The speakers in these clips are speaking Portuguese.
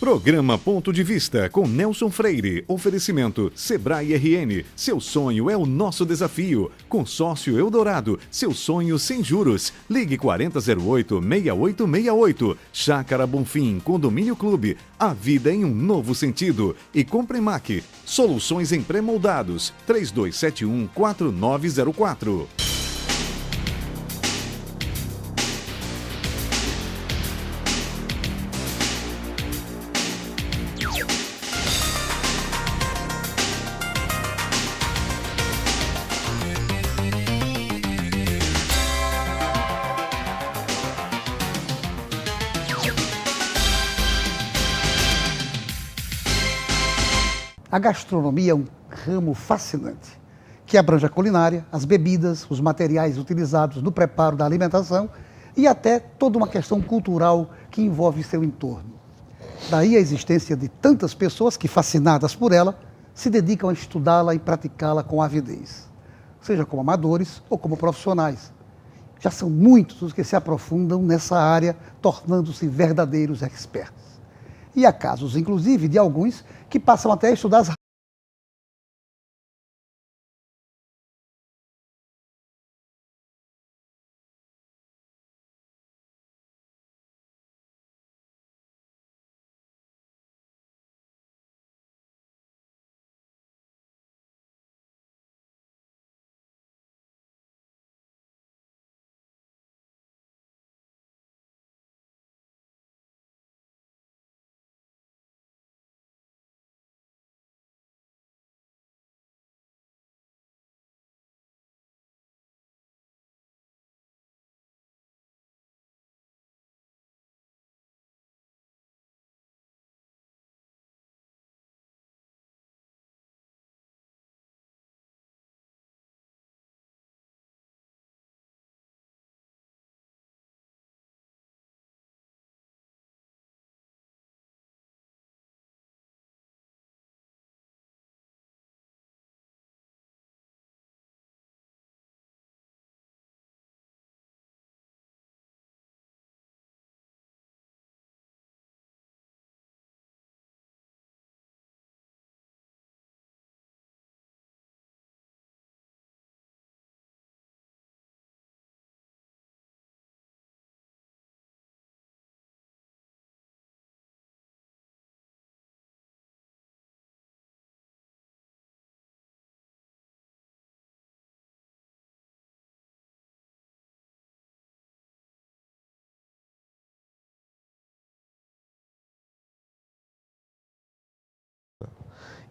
Programa Ponto de Vista com Nelson Freire. Oferecimento Sebrae RN. Seu sonho é o nosso desafio. Consórcio Eldorado. Seu sonho sem juros. Ligue 4008-6868. Chácara Bonfim. Condomínio Clube. A vida em um novo sentido. E Compremac. Soluções em pré-moldados. 3271-4904. A gastronomia é um ramo fascinante, que abrange a culinária, as bebidas, os materiais utilizados no preparo da alimentação e até toda uma questão cultural que envolve seu entorno. Daí a existência de tantas pessoas que, fascinadas por ela, se dedicam a estudá-la e praticá-la com avidez, seja como amadores ou como profissionais. Já são muitos os que se aprofundam nessa área, tornando-se verdadeiros experts. E há casos, inclusive, de alguns que passam até a estudar as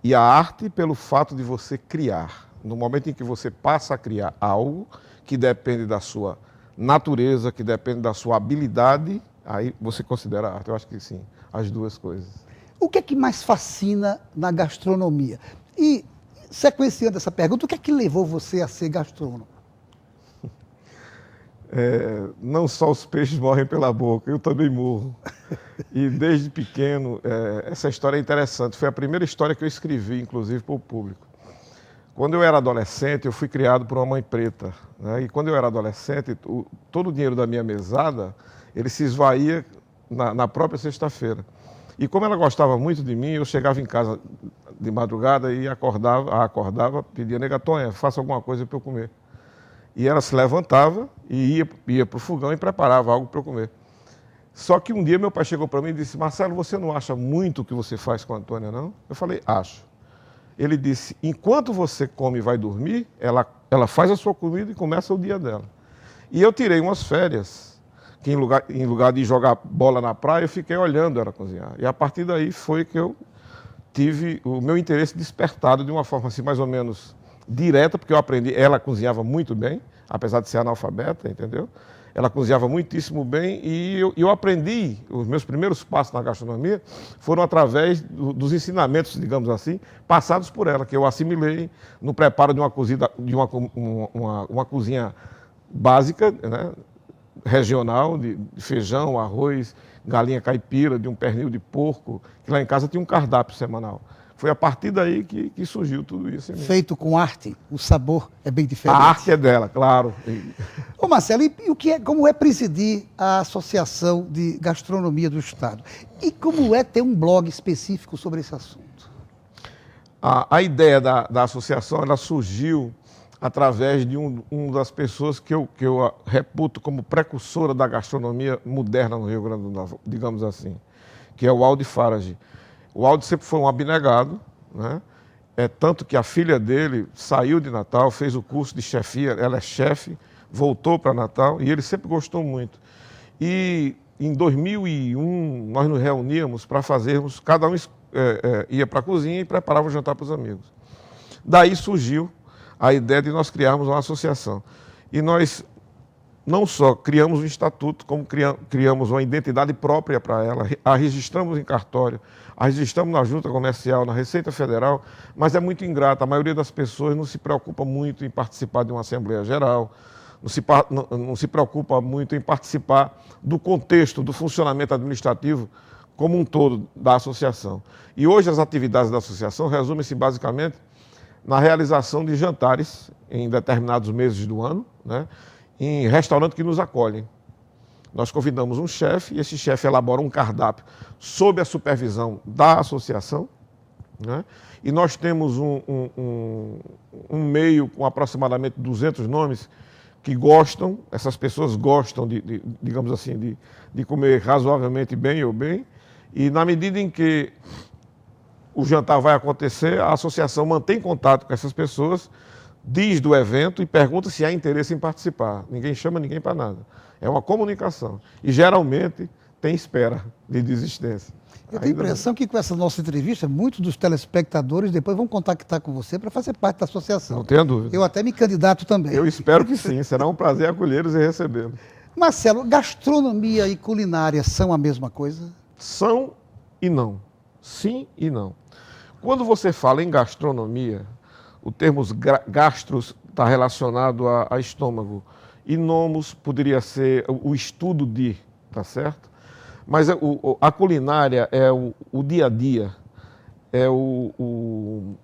E a arte pelo fato de você criar. No momento em que você passa a criar algo que depende da sua natureza, que depende da sua habilidade, aí você considera arte. Eu acho que sim, as duas coisas. O que é que mais fascina na gastronomia? E, sequenciando essa pergunta, o que é que levou você a ser gastrônomo? Não só os peixes morrem pela boca, eu também morro. E desde pequeno, essa história é interessante. Foi a primeira história que eu escrevi, inclusive, para o público. Quando eu era adolescente, eu fui criado por uma mãe preta, né? E quando eu era adolescente, todo o dinheiro da minha mesada, ele se esvaía na própria sexta-feira. E como ela gostava muito de mim, eu chegava em casa de madrugada e acordava, pedia: nega Tonha, faça alguma coisa para eu comer. E ela se levantava e ia para o fogão e preparava algo para eu comer. Só que um dia meu pai chegou para mim e disse: Marcelo, você não acha muito o que você faz com a Antônia, não? Eu falei: acho. Ele disse: enquanto você come e vai dormir, ela faz a sua comida e começa o dia dela. E eu tirei umas férias, que em lugar de jogar bola na praia, eu fiquei olhando ela cozinhar. E a partir daí foi que eu tive o meu interesse despertado de uma forma assim, mais ou menos direta, porque eu aprendi. Ela cozinhava muito bem, apesar de ser analfabeta, entendeu? Ela cozinhava muitíssimo bem e eu aprendi. Os meus primeiros passos na gastronomia foram através dos ensinamentos, digamos assim, passados por ela, que eu assimilei no preparo de uma cozinha básica, né, regional, de feijão, arroz, galinha caipira, de um pernil de porco, que lá em casa tinha um cardápio semanal. Foi a partir daí que surgiu tudo isso. Feito com arte, o sabor é bem A diferente. arte é dela, claro. Ô Marcelo, e o que é, como é presidir a Associação de Gastronomia do Estado? E como é ter um blog específico sobre esse assunto? A ideia da associação, ela surgiu através de uma das pessoas que eu reputo como precursora da gastronomia moderna no Rio Grande do Norte, digamos assim, que é o Aldi Farage. O Aldi sempre foi um abnegado, né? Tanto que a filha dele saiu de Natal, fez o curso de chefia, ela é chefe, voltou para Natal e ele sempre gostou muito. E em 2001 nós nos reuníamos para fazermos, cada um ia para a cozinha e preparava o jantar para os amigos. Daí surgiu a ideia de nós criarmos uma associação. E nós não só criamos um estatuto, como criamos uma identidade própria para ela, a registramos em cartório, a registramos na Junta Comercial, na Receita Federal, mas é muito ingrata. A maioria das pessoas não se preocupa muito em participar de uma Assembleia Geral, não se preocupa muito em participar do contexto, do funcionamento administrativo como um todo da associação. E hoje as atividades da associação resumem-se basicamente na realização de jantares em determinados meses do ano, né, em restaurantes que nos acolhem. Nós convidamos um chefe e esse chefe elabora um cardápio sob a supervisão da associação, né, e nós temos um meio com aproximadamente 200 nomes que gostam, essas pessoas gostam, digamos assim, de comer razoavelmente bem ou bem, e na medida em que o jantar vai acontecer, a associação mantém contato com essas pessoas, diz do evento e pergunta se há interesse em participar. Ninguém chama ninguém para nada. É uma comunicação. E geralmente tem espera de desistência. Eu tenho a impressão que com essa nossa entrevista, muitos dos telespectadores depois vão contactar com você para fazer parte da associação. Não tenha dúvida. Eu até me candidato também. Eu espero que sim. Será um prazer acolhê-los e recebê-los. Marcelo, gastronomia e culinária são a mesma coisa? São e não. Sim e não. Quando você fala em gastronomia, o termo gastros está relacionado a estômago. E nomos poderia ser o estudo de, tá certo? Mas a culinária é o dia a dia, é o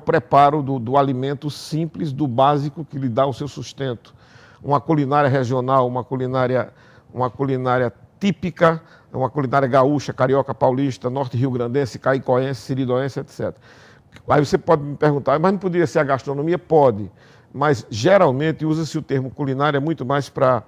preparo do alimento simples, do básico que lhe dá o seu sustento. Uma culinária regional, uma culinária típica, uma culinária gaúcha, carioca, paulista, norte rio-grandense, caicoense, siridoense, etc. Aí você pode me perguntar, mas não poderia ser a gastronomia? Pode, mas geralmente usa-se o termo culinária muito mais para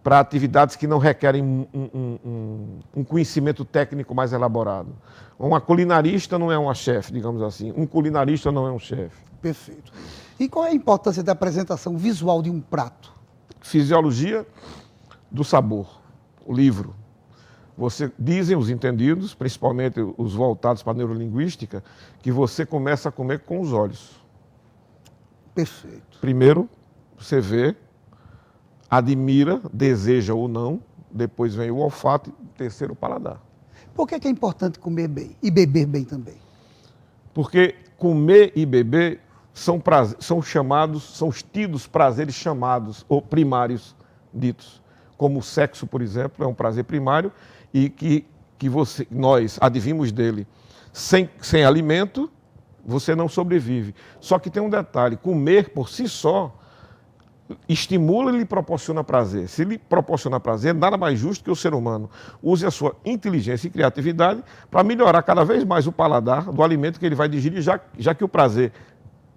atividades que não requerem um conhecimento técnico mais elaborado. Uma culinarista não é uma chefe, digamos assim. Um culinarista não é um chefe. Perfeito. E qual é a importância da apresentação visual de um prato? Fisiologia do sabor, o livro. Dizem os entendidos, principalmente os voltados para a neurolinguística, que você começa a comer com os olhos. Perfeito. Primeiro, você vê, admira, deseja ou não, depois vem o olfato e terceiro o paladar. Por que é importante comer bem e beber bem também? Porque comer e beber são os tidos prazeres chamados, ou primários ditos. Como o sexo, por exemplo, é um prazer primário e que nós advimos dele. Sem alimento, você não sobrevive. Só que tem um detalhe, comer por si só estimula e lhe proporciona prazer. Se lhe proporciona prazer, nada mais justo que o ser humano use a sua inteligência e criatividade para melhorar cada vez mais o paladar do alimento que ele vai digerir, já que o prazer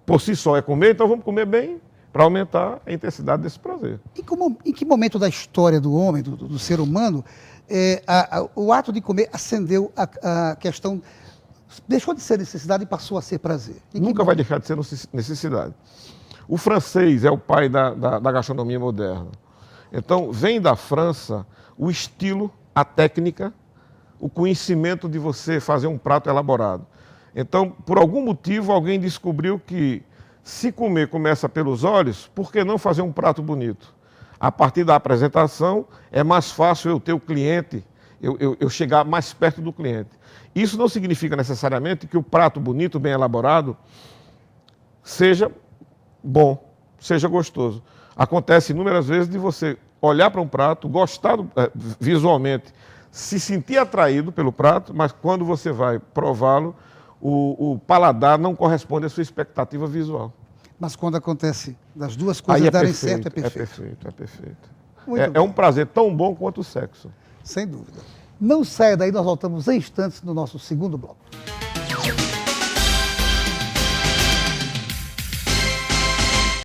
por si só é comer, então vamos comer bem para aumentar a intensidade desse prazer. Em que momento da história do homem, do ser humano, o ato de comer ascendeu a questão, deixou de ser necessidade e passou a ser prazer? Nunca vai deixar de ser necessidade. O francês é o pai da gastronomia moderna. Então, vem da França o estilo, a técnica, o conhecimento de você fazer um prato elaborado. Então, por algum motivo, alguém descobriu que se comer começa pelos olhos, por que não fazer um prato bonito? A partir da apresentação, é mais fácil eu ter o cliente, eu chegar mais perto do cliente. Isso não significa necessariamente que o prato bonito, bem elaborado, seja bom, seja gostoso. Acontece inúmeras vezes de você olhar para um prato, gostar visualmente, se sentir atraído pelo prato, mas quando você vai prová-lo, o paladar não corresponde à sua expectativa visual. Mas quando acontece das duas coisas Aí darem certo, é perfeito. É perfeito, é perfeito. Muito É um prazer tão bom quanto o sexo. Sem dúvida. Não saia daí, nós voltamos em instantes no nosso segundo bloco.